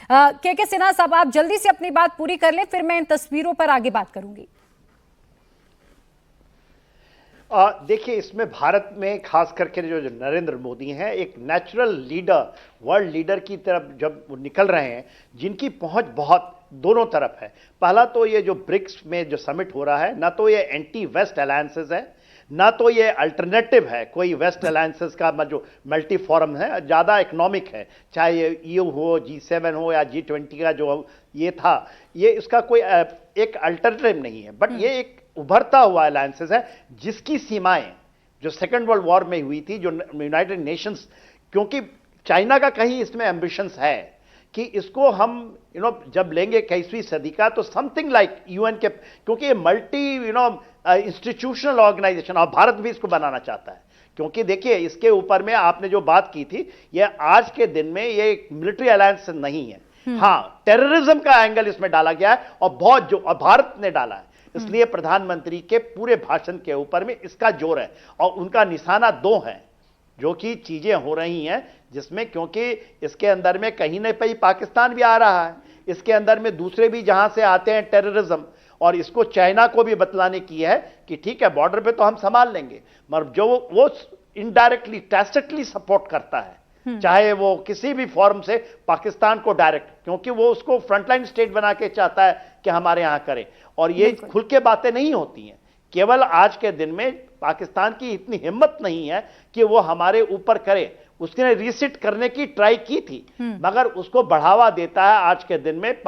के सिन्हा साहब, आप जल्दी से अपनी बात पूरी कर लें, फिर मैं इन तस्वीरों पर आगे बात करूंगी। देखिए, इसमें भारत में खास करके जो नरेंद्र मोदी हैं, एक नेचुरल लीडर, वर्ल्ड लीडर की तरफ जब वो निकल रहे हैं, जिनकी पहुंच बहुत दोनों तरफ है। पहला तो ये जो ब्रिक्स में जो समिट हो रहा है, ना तो ये एंटी वेस्ट अलायंसेस है, ना तो ये अल्टरनेटिव है कोई वेस्ट अलायंसेस का जो मल्टी फोरम है, ज़्यादा इकोनॉमिक है, चाहे ये EU हो, G7 हो या G20 का जो ये था, ये इसका कोई एक अल्टरनेटिव नहीं है। बट ये एक उभरता हुआ अलायंसेस है जिसकी सीमाएं जो सेकेंड वर्ल्ड वॉर में हुई थी, जो यूनाइटेड नेशंस, क्योंकि चाइना का कहीं इसमें एम्बिशंस है कि इसको हम जब लेंगे 21वीं सदी का, तो समथिंग लाइक UN के, क्योंकि ये मल्टी इंस्टीट्यूशनल ऑर्गेनाइजेशन, और भारत भी इसको बनाना चाहता है। क्योंकि देखिए, इसके ऊपर में आपने जो बात की थी, ये आज के दिन में ये एक मिलिट्री अलायंस नहीं है। हाँ, टेररिज्म का एंगल इसमें डाला गया है, और भारत ने डाला है। इसलिए प्रधानमंत्री के पूरे भाषण के ऊपर में इसका जोर है, और उनका निशाना दो है जो कि चीजें हो रही हैं, जिसमें क्योंकि इसके अंदर में कहीं न कहीं पाकिस्तान भी आ रहा है, इसके अंदर में दूसरे भी जहां से आते हैं टेररिज्म, और इसको चाइना को भी बतलाने की है कि ठीक है, बॉर्डर पे तो हम संभाल लेंगे, मगर जो वो इनडायरेक्टली टैसिटली सपोर्ट करता है, चाहे वो किसी भी फॉर्म से पाकिस्तान को डायरेक्ट, क्योंकि वो उसको फ्रंटलाइन स्टेट बना के चाहता है कि हमारे यहां करे, और ये खुल के बातें नहीं होती हैं। केवल आज के दिन में पाकिस्तान की इतनी हिम्मत नहीं है कि वो हमारे ऊपर करे। उसने रिसिट करने की ट्राई की थी, मगर उसको बढ़ावा देता है आज के दिन में।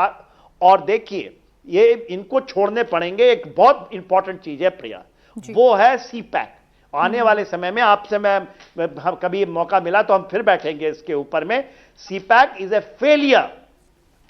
और देखिए, ये इनको छोड़ने पड़ेंगे। एक बहुत इंपॉर्टेंट चीज है प्रिया, वो है CPEC। आने वाले समय में आपसे मैं कभी मौका मिला तो हम फिर बैठेंगे इसके ऊपर में। CPEC is a failure.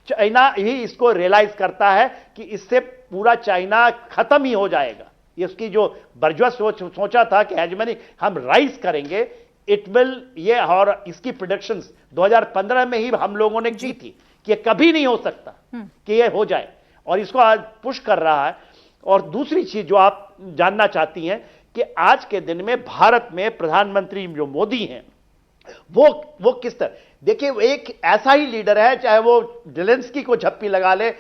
China ही इसको रियलाइज करता है कि इससे पूरा चाइना खत्म ही हो जाएगा। इसकी जो बर्जुआ सोचा था कि हेजेमनी हम राइज करेंगे, इट विल, ये, और इसकी प्रेडिक्शंस 2015 में ही हम लोगों ने की थी कि ये कभी नहीं हो सकता कि ये हो जाए, और इसको आज पुश कर रहा है। और दूसरी चीज जो आप जानना चाहती हैं कि आज के दिन में भारत में प्रधानमंत्री जो मोदी हैं, वो किस तरह, देखिए, एक ऐसा ही लीडर है, चाहे वो जेलेंस्की को झप्पी लगा ले,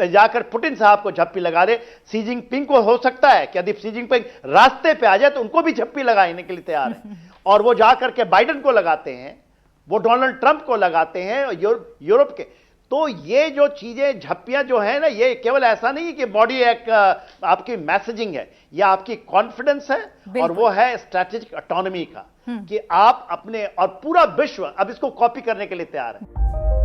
जाकर पुतिन साहब को झप्पी लगा दे, शी जिनपिंग को हो सकता है कि यदि शी जिनपिंग रास्ते पे आ जाए तो उनको भी झप्पी लगाने के लिए तैयार है, और वो जाकर के बाइडेन को लगाते हैं, वो डोनाल्ड ट्रंप को लगाते हैं, यूरोप के। तो ये जो चीजें, झप्पियां जो है ना, ये केवल ऐसा नहीं कि बॉडी एक आपकी मैसेजिंग है, ये आपकी कॉन्फिडेंस है, और वो है स्ट्रैटेजिक ऑटोनॉमी का, कि आप अपने, और पूरा विश्व अब इसको कॉपी करने के लिए तैयार है।